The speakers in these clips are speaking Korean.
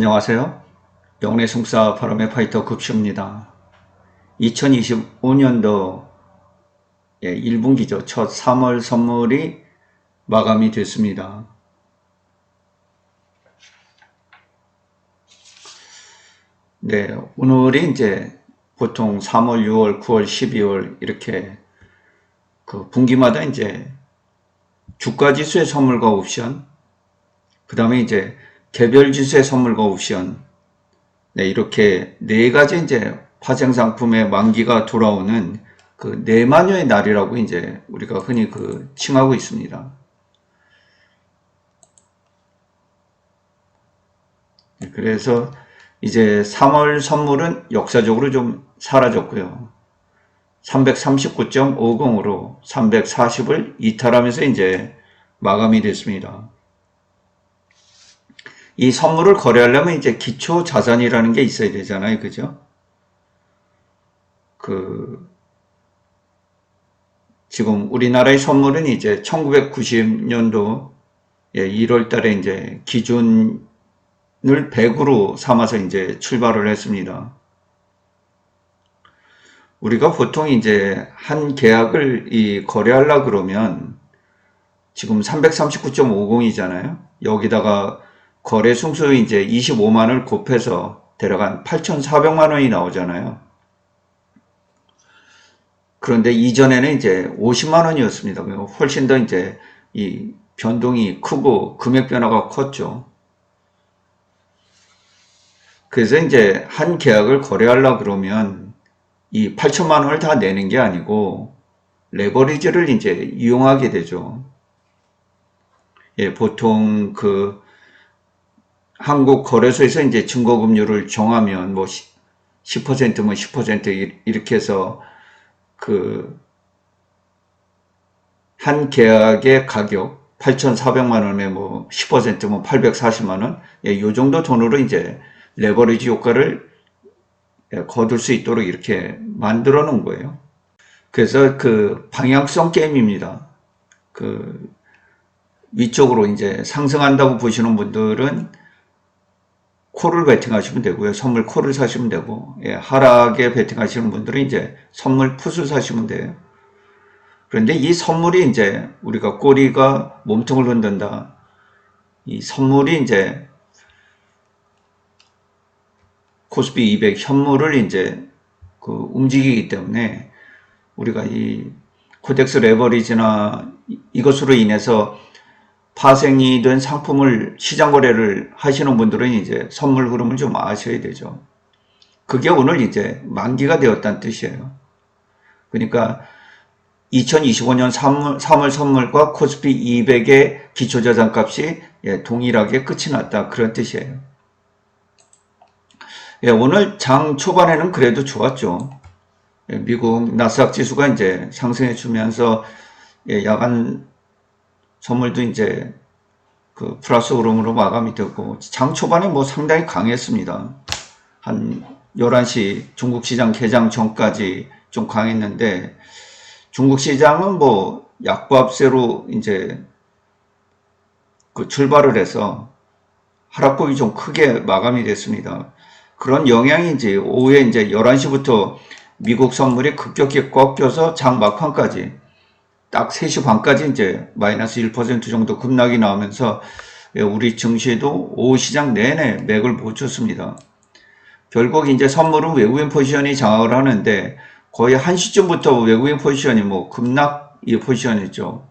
안녕하세요. 영내 승사 바람의 파이터 급수입니다. 2025년도 1분기죠. 첫 3월 선물이 마감이 됐습니다. 네, 오늘이 이제 보통 3월, 6월, 9월, 12월 이렇게 그 분기마다 이제 주가지수의 선물과 옵션, 그 다음에 이제 개별 지수의 선물과 옵션, 네, 이렇게 네 가지 이제 파생상품의 만기가 돌아오는 그 네마녀의 날이라고 이제 우리가 흔히 칭하고 있습니다. 네, 그래서 이제 3월 선물은 역사적으로 좀 사라졌고요. 339.50으로 340을 이탈하면서 이제 마감이 됐습니다. 이 선물을 거래하려면 이제 기초 자산이라는 게 있어야 되잖아요. 그죠? 지금 우리나라의 선물은 이제 1990년도 1월 달에 이제 기준을 100으로 삼아서 이제 출발을 했습니다. 우리가 보통 이제 한 계약을 거래하려 그러면 지금 339.50이잖아요. 여기다가 거래 승수 이제 25만원을 곱해서 대략 한 8,400만원이 나오잖아요. 그런데 이전에는 이제 50만원이었습니다. 훨씬 더 이제 이 변동이 크고 금액 변화가 컸죠. 그래서 이제 한 계약을 거래하려 그러면 이 8천만원을 다 내는 게 아니고 레버리지를 이제 이용하게 되죠. 보통 한국 거래소에서 이제 증거금융을 정하면 뭐 10%면 10% 이렇게 해서 한 계약의 가격 8,400만원에 뭐 10%면 840만원, 요 정도 돈으로 이제 레버리지 효과를 거둘 수 있도록 이렇게 만들어 놓은 거예요. 그래서 방향성 게임입니다. 위쪽으로 이제 상승한다고 보시는 분들은 콜을 베팅하시면 되고요. 선물 콜을 사시면 되고, 하락에 베팅하시는 분들은 이제 선물 풋을 사시면 돼요. 그런데 이 선물이 이제 우리가 꼬리가 몸통을 흔든다. 이 선물이 이제 코스피 200 현물을 이제 움직이기 때문에 우리가 이 코덱스 레버리지나 이것으로 인해서 파생이 된 상품을 시장 거래를 하시는 분들은 이제 선물 흐름을 좀 아셔야 되죠. 그게 오늘 이제 만기가 되었다는 뜻이에요. 그러니까 2025년 3월 선물과 코스피 200의 기초자산값이 동일하게 끝이 났다. 그런 뜻이에요. 오늘 장 초반에는 그래도 좋았죠. 미국 나스닥 지수가 이제 상승해 주면서 야간 선물도 이제 플러스 흐름으로 마감이 되고 장 초반에 뭐 상당히 강했습니다. 한 11시 중국 시장 개장 전까지 좀 강했는데 중국 시장은 뭐 약보합세로 이제 출발을 해서 하락폭이 좀 크게 마감이 됐습니다. 그런 영향인지 오후에 이제 11시부터 미국 선물이 급격히 꺾여서 장 막판까지 딱 3시 반까지 이제 마이너스 1% 정도 급락이 나오면서 우리 증시도 오후 시장 내내 맥을 못 줬습니다. 결국 이제 선물은 외국인 포지션이 장악을 하는데 거의 1시쯤부터 외국인 포지션이 뭐 급락 포지션이죠.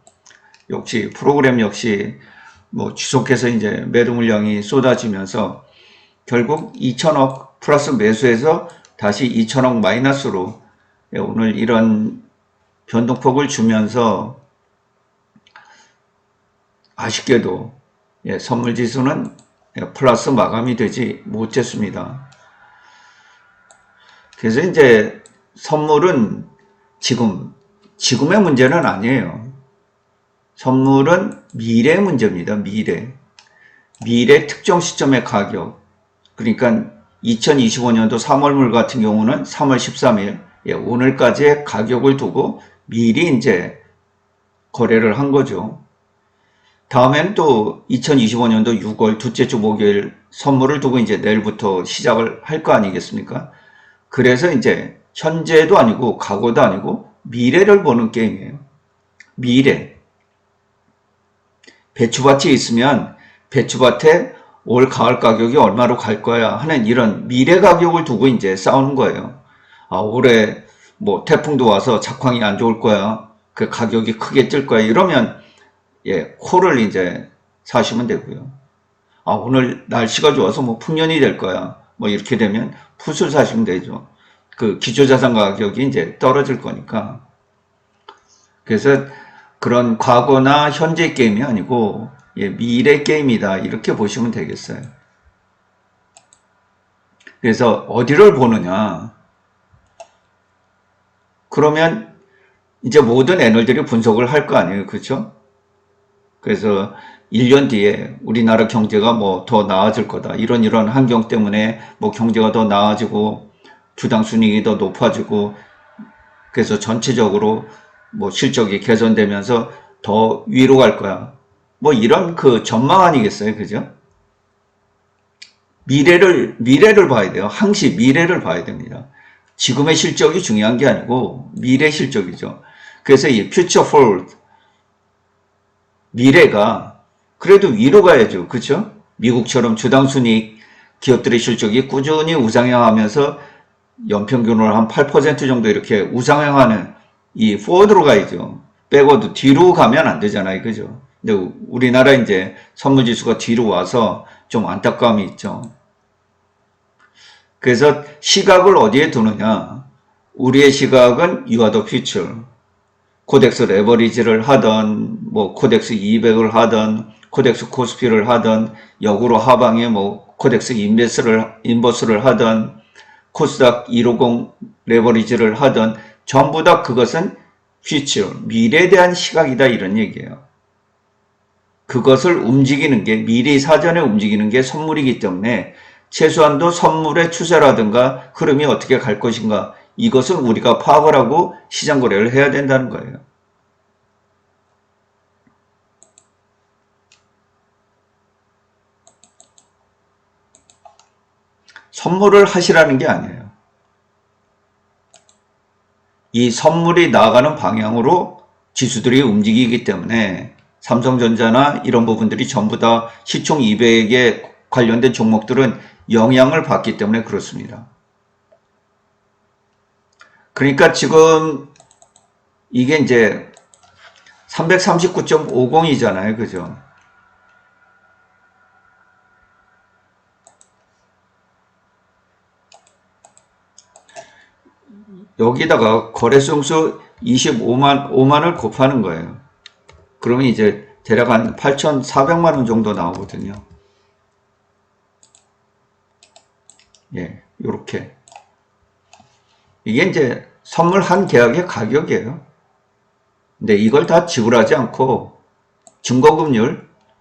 역시 프로그램 역시 뭐 지속해서 이제 매도 물량이 쏟아지면서 결국 2천억 플러스 매수해서 다시 2천억 마이너스로 오늘 이런 변동폭을 주면서 아쉽게도 선물 지수는 플러스 마감이 되지 못했습니다. 그래서 이제 선물은 지금의 문제는 아니에요. 선물은 미래의 문제입니다. 미래 특정 시점의 가격. 그러니까 2025년도 3월물 같은 경우는 3월 13일 오늘까지의 가격을 두고 미리 이제 거래를 한 거죠. 다음에는 또 2025년도 6월 둘째 주 목요일 선물을 두고 이제 내일부터 시작을 할 거 아니겠습니까? 그래서 이제 현재도 아니고 과거도 아니고 미래를 보는 게임이에요. 미래. 배추밭이 있으면 배추밭에 올 가을 가격이 얼마로 갈 거야 하는 이런 미래 가격을 두고 이제 싸우는 거예요. 아, 올해 뭐 태풍도 와서 작황이 안 좋을 거야. 그 가격이 크게 뜰 거야. 이러면 예, 콜을 이제 사시면 되고요. 아, 오늘 날씨가 좋아서 뭐 풍년이 될 거야. 뭐 이렇게 되면 풋을 사시면 되죠. 그 기초자산 가격이 이제 떨어질 거니까. 그래서 그런 과거나 현재 게임이 아니고 예, 미래 게임이다. 이렇게 보시면 되겠어요. 그래서 어디를 보느냐. 그러면 이제 모든 애널들이 분석을 할 거 아니에요. 그렇죠? 그래서 1년 뒤에 우리나라 경제가 뭐 더 나아질 거다. 이런 환경 때문에 뭐 경제가 더 나아지고 주당 순이익이 더 높아지고 그래서 전체적으로 뭐 실적이 개선되면서 더 위로 갈 거야. 뭐 이런 그 전망 아니겠어요. 그죠? 미래를 봐야 돼요. 항시 미래를 봐야 됩니다. 지금의 실적이 중요한 게 아니고 미래 실적이죠. 그래서 이 future forward 미래가 그래도 위로 가야죠. 그렇죠? 미국처럼 주당 순이익 기업들의 실적이 꾸준히 우상향하면서 연평균으로 한 8% 정도 이렇게 우상향하는 이 포워드로 가야죠. 백워드 뒤로 가면 안 되잖아요. 그죠? 근데 우리나라 이제 선물지수가 뒤로 와서 좀 안타까움이 있죠. 그래서 시각을 어디에 두느냐? 우리의 시각은 You are the future. 코덱스 레버리지를 하던 뭐 코덱스 200을 하던 코덱스 코스피를 하던 역으로 하방에 뭐 코덱스 인버스를 하던 코스닥 150 레버리지를 하던 전부 다 그것은 future, 미래에 대한 시각이다 이런 얘기예요. 그것을 움직이는 게 미리 사전에 움직이는 게 선물이기 때문에 최소한도 선물의 추세라든가 흐름이 어떻게 갈 것인가 이것을 우리가 파악을 하고 시장 거래를 해야 된다는 거예요. 선물을 하시라는 게 아니에요. 이 선물이 나아가는 방향으로 지수들이 움직이기 때문에 삼성전자나 이런 부분들이 전부 다 시총 200에 관련된 종목들은 영향을 받기 때문에 그렇습니다. 그러니까 지금 이게 이제 339.50이잖아요. 그죠? 여기다가 거래소수 5만을 곱하는 거예요. 그러면 이제 대략 한 8,400만 원 정도 나오거든요. 예, 요렇게. 이게 이제 선물 한 계약의 가격이에요. 근데 이걸 다 지불하지 않고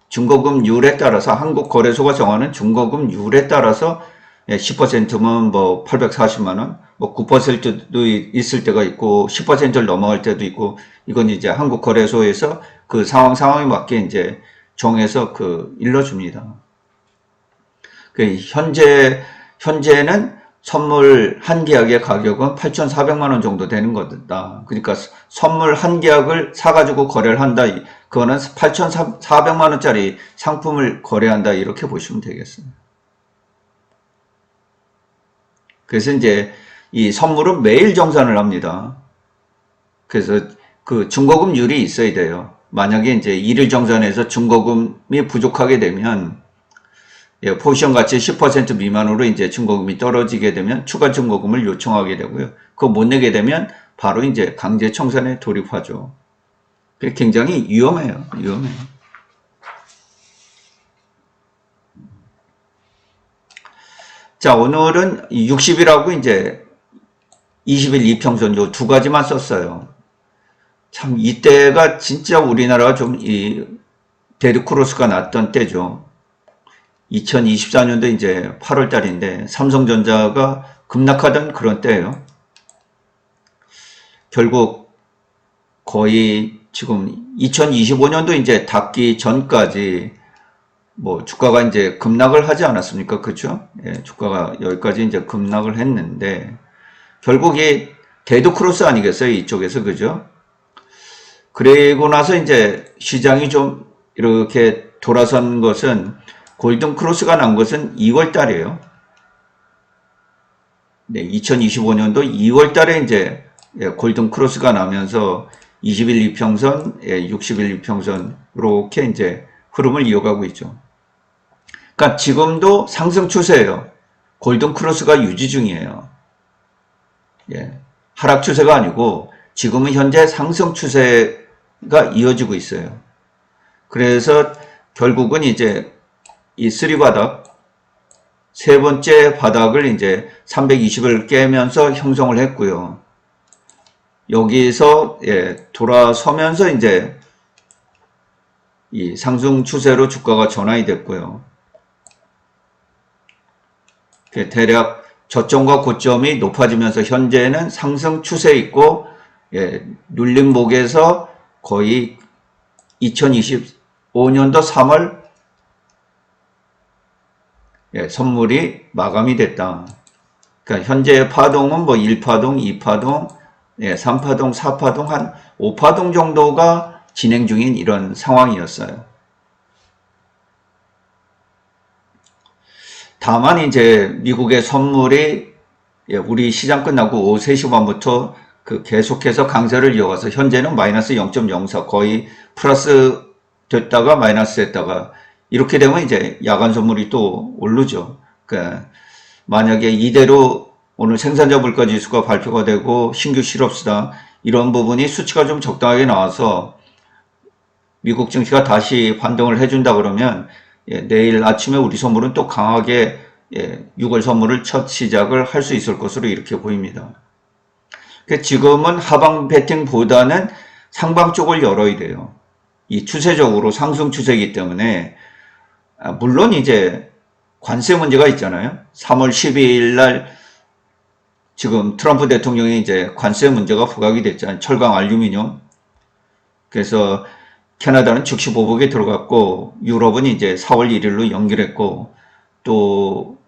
증거금율에 따라서 한국 거래소가 정하는 증거금율에 따라서 10%면 뭐 840만 원, 뭐 9%도 있을 때가 있고 10%를 넘어갈 때도 있고 이건 이제 한국 거래소에서 그 상황에 맞게 이제 정해서 그 일러줍니다. 그 현재는 선물 한 계약의 가격은 8,400만 원 정도 되는 거다. 그러니까 선물 한 계약을 사가지고 거래를 한다. 그거는 8,400만 원짜리 상품을 거래한다. 이렇게 보시면 되겠습니다. 그래서 이제 이 선물은 매일 정산을 합니다. 그래서 그 증거금율이 있어야 돼요. 만약에 이제 일일 정산해서 증거금이 부족하게 되면 예, 포지션 가치 10% 미만으로 이제 증거금이 떨어지게 되면 추가 증거금을 요청하게 되고요. 그거 못 내게 되면 바로 이제 강제 청산에 돌입하죠. 굉장히 위험해요. 자, 오늘은 60일하고 이제 20일 이평선 요 두 가지만 썼어요. 참 이때가 진짜 우리나라가 좀 이 데드크로스가 났던 때죠. 2024년도 이제 8월 달인데 삼성전자가 급락하던 그런 때예요. 결국 거의 지금 2025년도 이제 닫기 전까지 뭐 주가가 이제 급락을 하지 않았습니까? 그렇죠? 예, 주가가 여기까지 이제 급락을 했는데 결국 이 데드 크로스 아니겠어요? 이쪽에서 그죠? 그리고 나서 이제 시장이 좀 이렇게 돌아선 것은 골든 크로스가 난 것은 2월 달이에요. 네, 2025년도 2월 달에 이제 골든 크로스가 나면서 20일 이평선, 60일 이평선 이렇게 이제 흐름을 이어가고 있죠. 그러니까 지금도 상승 추세예요. 골든 크로스가 유지 중이에요. 예, 하락 추세가 아니고 지금은 현재 상승 추세가 이어지고 있어요. 그래서 결국은 이제 이 3바닥 세 번째 바닥을 이제 320을 깨면서 형성을 했고요. 여기서 돌아서면서 이제 이 상승 추세로 주가가 전환이 됐고요. 대략 저점과 고점이 높아지면서 현재는 상승 추세에 있고 눌림목에서 거의 2025년도 3월 선물이 마감이 됐다. 그러니까 현재의 파동은 뭐 1파동, 2파동, 3파동, 4파동, 한 5파동 정도가 진행 중인 이런 상황이었어요. 다만 이제 미국의 선물이 우리 시장 끝나고 오후 3시 반부터 그 계속해서 강세를 이어가서 현재는 마이너스 0.04 거의 플러스 됐다가 마이너스 됐다가 이렇게 되면 이제 야간 선물이 또 오르죠. 그러니까 만약에 이대로 오늘 생산자 물가 지수가 발표가 되고 신규 실업수당 이런 부분이 수치가 좀 적당하게 나와서 미국 증시가 다시 반등을 해준다 그러면 내일 아침에 우리 선물은 또 강하게 6월 선물을 첫 시작을 할 수 있을 것으로 이렇게 보입니다. 지금은 하방 배팅보다는 상방 쪽을 열어야 돼요. 이 추세적으로 상승 추세이기 때문에 물론 이제 관세 문제가 있잖아요. 3월 12일 날 지금 트럼프 대통령이 이제 관세 문제가 부각이 됐잖아요. 철강 알루미늄. 그래서 캐나다는 즉시 보복에 들어갔고 유럽은 이제 4월 1일로 연결했고 또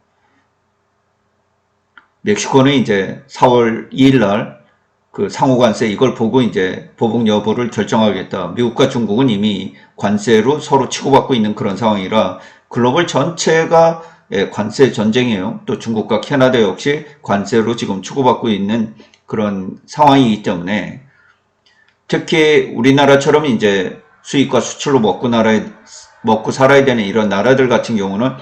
멕시코는 이제 4월 2일 날 그 상호관세 이걸 보고 이제 보복 여부를 결정하겠다. 미국과 중국은 이미 관세로 서로 치고받고 있는 그런 상황이라 글로벌 전체가 관세 전쟁이에요. 또 중국과 캐나다 역시 관세로 지금 치고받고 있는 그런 상황이기 때문에 특히 우리나라처럼 이제 수입과 수출로 먹고 살아야 되는 이런 나라들 같은 경우는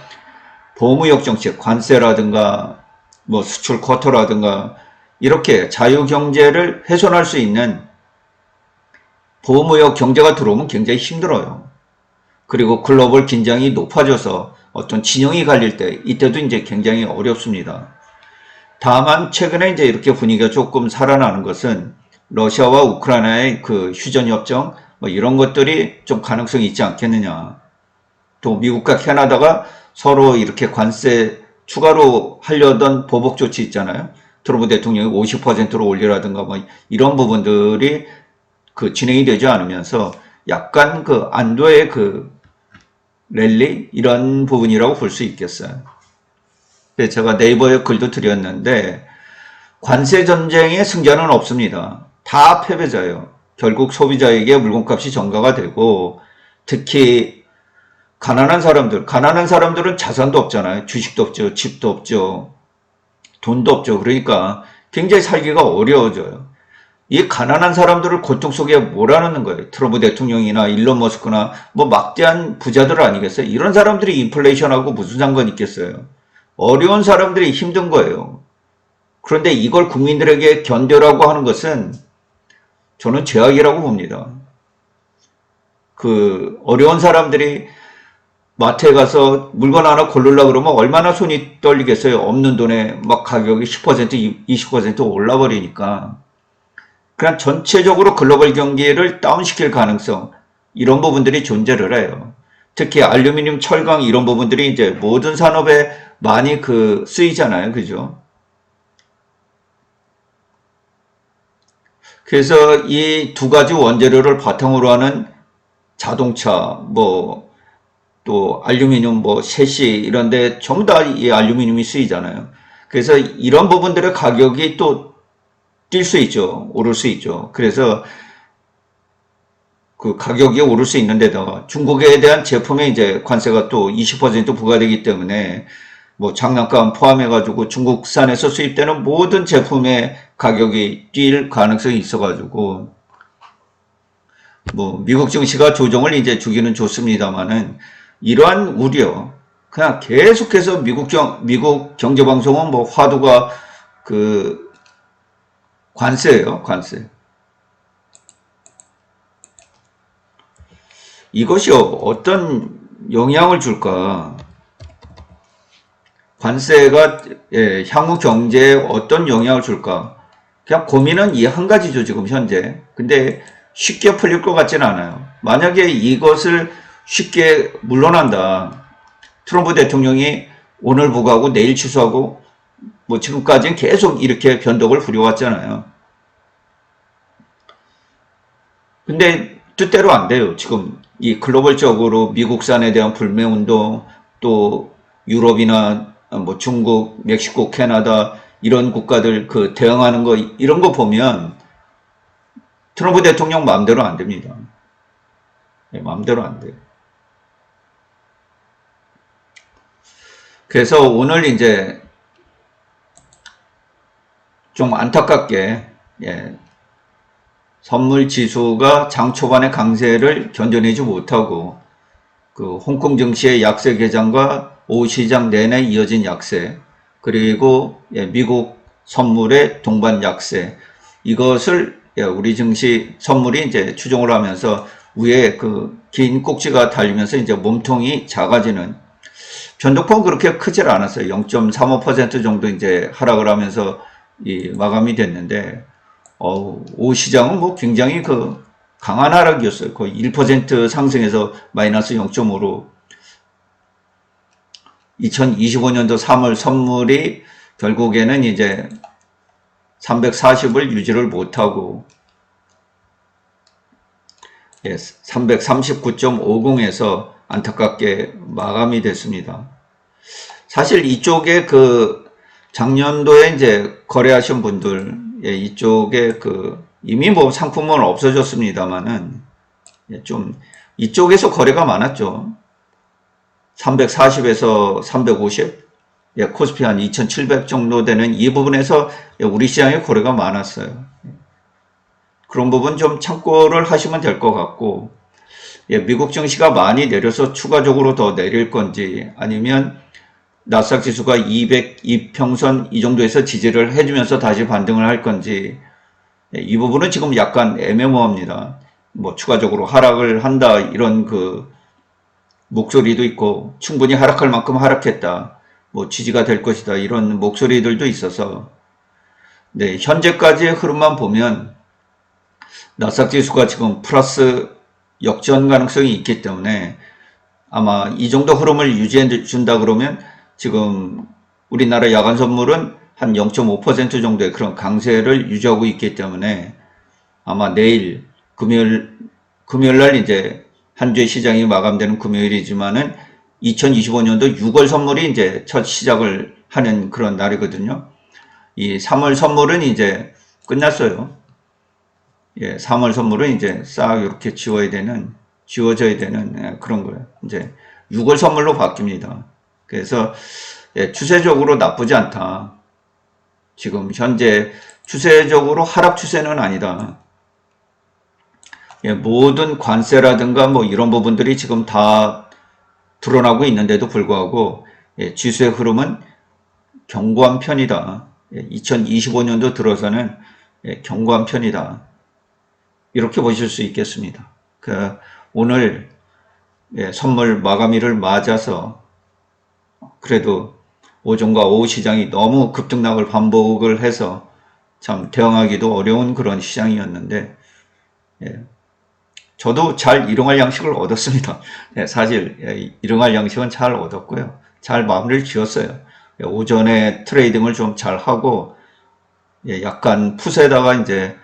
보호무역 정책, 관세라든가 뭐 수출 쿼터라든가 이렇게 자유경제를 훼손할 수 있는 보호무역 경제가 들어오면 굉장히 힘들어요. 그리고 글로벌 긴장이 높아져서 어떤 진영이 갈릴 때 이때도 이제 굉장히 어렵습니다. 다만 최근에 이제 이렇게 분위기가 조금 살아나는 것은 러시아와 우크라이나의 그 휴전협정 뭐 이런 것들이 좀 가능성이 있지 않겠느냐. 또 미국과 캐나다가 서로 이렇게 관세 추가로 하려던 보복 조치 있잖아요. 트럼프 대통령이 50%로 올리라든가 뭐 이런 부분들이 그 진행이 되지 않으면서 약간 그 안도의 그 랠리 이런 부분이라고 볼 수 있겠어요. 제가 네이버에 글도 드렸는데 관세 전쟁의 승자는 없습니다. 다 패배자예요. 결국 소비자에게 물건값이 전가가 되고 특히 가난한 사람들은 자산도 없잖아요. 주식도 없죠. 집도 없죠. 돈도 없죠. 그러니까 굉장히 살기가 어려워져요. 이 가난한 사람들을 고통 속에 몰아넣는 거예요. 트럼프 대통령이나 일론 머스크나 뭐 막대한 부자들 아니겠어요? 이런 사람들이 인플레이션하고 무슨 상관 있겠어요? 어려운 사람들이 힘든 거예요. 그런데 이걸 국민들에게 견뎌라고 하는 것은 저는 죄악이라고 봅니다. 그 어려운 사람들이 마트에 가서 물건 하나 고르려고 그러면 얼마나 손이 떨리겠어요. 없는 돈에 막 가격이 10%, 20% 올라버리니까. 그냥 전체적으로 글로벌 경기를 다운시킬 가능성 이런 부분들이 존재를 해요. 특히 알루미늄, 철강 이런 부분들이 이제 모든 산업에 많이 쓰이잖아요. 그죠? 그래서 이 두 가지 원재료를 바탕으로 하는 자동차, 뭐, 또 알루미늄, 뭐, 셰시 이런 데 전부 다 이 알루미늄이 쓰이잖아요. 그래서 이런 부분들의 가격이 또 뛸 수 있죠. 오를 수 있죠. 그래서 그 가격이 오를 수 있는데다가 중국에 대한 제품에 이제 관세가 또 20% 부과되기 때문에 뭐 장난감 포함해가지고 중국산에서 수입되는 모든 제품의 가격이 뛸 가능성이 있어가지고 뭐 미국 증시가 조정을 이제 주기는 좋습니다만은 이러한 우려 그냥 계속해서 미국 경제방송은 뭐 화두가 그 관세예요, 관세. 이것이 어떤 영향을 줄까? 관세가 향후 경제에 어떤 영향을 줄까? 그냥 고민은 이 한 가지죠, 지금 현재. 근데 쉽게 풀릴 것 같지는 않아요. 만약에 이것을 쉽게 물러난다. 트럼프 대통령이 오늘 부과하고 내일 취소하고 뭐 지금까지는 계속 이렇게 변덕을 부려왔잖아요. 근데 뜻대로 안 돼요. 지금 이 글로벌적으로 미국산에 대한 불매운동 또 유럽이나 뭐 중국, 멕시코, 캐나다 이런 국가들 그 대응하는 거 이런 거 보면 트럼프 대통령 마음대로 안 됩니다. 마음대로 안 돼요. 그래서 오늘 이제 좀 안타깝게 선물 지수가 장 초반의 강세를 견뎌내지 못하고 그 홍콩 증시의 약세 개장과 오후 시장 내내 이어진 약세 그리고 미국 선물의 동반 약세 이것을 우리 증시 선물이 이제 추종을 하면서 위에 그 긴 꼭지가 달리면서 이제 몸통이 작아지는 변동폭은 그렇게 크질 않았어요. 0.35% 정도 이제 하락을 하면서 마감이 됐는데 오후 시장은 뭐 굉장히 그 강한 하락이었어요. 거의 1% 상승해서 마이너스 0.5로 2025년도 3월 선물이 결국에는 이제 340을 유지를 못하고 339.50에서 안타깝게 마감이 됐습니다. 사실 이쪽에 그 작년도에 이제 거래하신 분들 이쪽에 그 이미 뭐 상품은 없어졌습니다만은 좀 이쪽에서 거래가 많았죠. 340에서 350, 코스피 한 2,700 정도 되는 이 부분에서 우리 시장에 거래가 많았어요. 그런 부분 좀 참고를 하시면 될 것 같고, 미국 증시가 많이 내려서 추가적으로 더 내릴 건지 아니면 나스닥 지수가 200 이평선 이 정도에서 지지를 해주면서 다시 반등을 할 건지 이 부분은 지금 약간 애매모호합니다. 뭐 추가적으로 하락을 한다 이런 그 목소리도 있고 충분히 하락할 만큼 하락했다. 뭐 지지가 될 것이다. 이런 목소리들도 있어서 네, 현재까지의 흐름만 보면 나스닥 지수가 지금 플러스 역전 가능성이 있기 때문에 아마 이 정도 흐름을 유지해 준다 그러면 지금 우리나라 야간 선물은 한 0.5% 정도의 그런 강세를 유지하고 있기 때문에 아마 내일 금요일 날 이제 한 주의 시장이 마감되는 금요일이지만은 2025년도 6월 선물이 이제 첫 시작을 하는 그런 날이거든요. 이 3월 선물은 이제 끝났어요. 3월 선물은 이제 싹 이렇게 지워져야 되는 그런 거예요. 이제 6월 선물로 바뀝니다. 그래서 추세적으로 나쁘지 않다. 지금 현재 추세적으로 하락 추세는 아니다. 모든 관세라든가 뭐 이런 부분들이 지금 다 드러나고 있는데도 불구하고 지수의 흐름은 견고한 편이다. 2025년도 들어서는 견고한 편이다. 이렇게 보실 수 있겠습니다. 오늘 선물 마감일을 맞아서 그래도 오전과 오후 시장이 너무 급등락을 반복을 해서 참 대응하기도 어려운 그런 시장이었는데 저도 잘 일용할 양식을 얻었습니다. 사실 일용할 양식은 잘 얻었고요. 잘 마무리를 지었어요. 오전에 트레이딩을 좀 잘 하고 약간 풋에다가 이제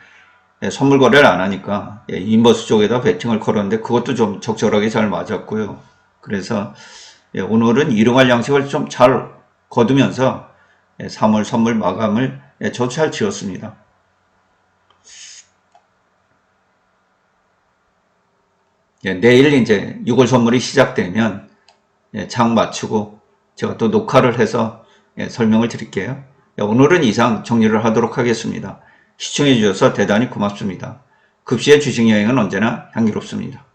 선물 거래를 안 하니까 인버스 쪽에다 베팅을 걸었는데 그것도 좀 적절하게 잘 맞았고요. 그래서 오늘은 일용할 양식을 좀 잘 거두면서 3월 선물 마감을 저도 잘 지었습니다. 내일 이제 6월 선물이 시작되면 장 맞추고 제가 또 녹화를 해서 설명을 드릴게요. 오늘은 이상 정리를 하도록 하겠습니다. 시청해 주셔서 대단히 고맙습니다. 급시의 주식 여행은 언제나 향기롭습니다.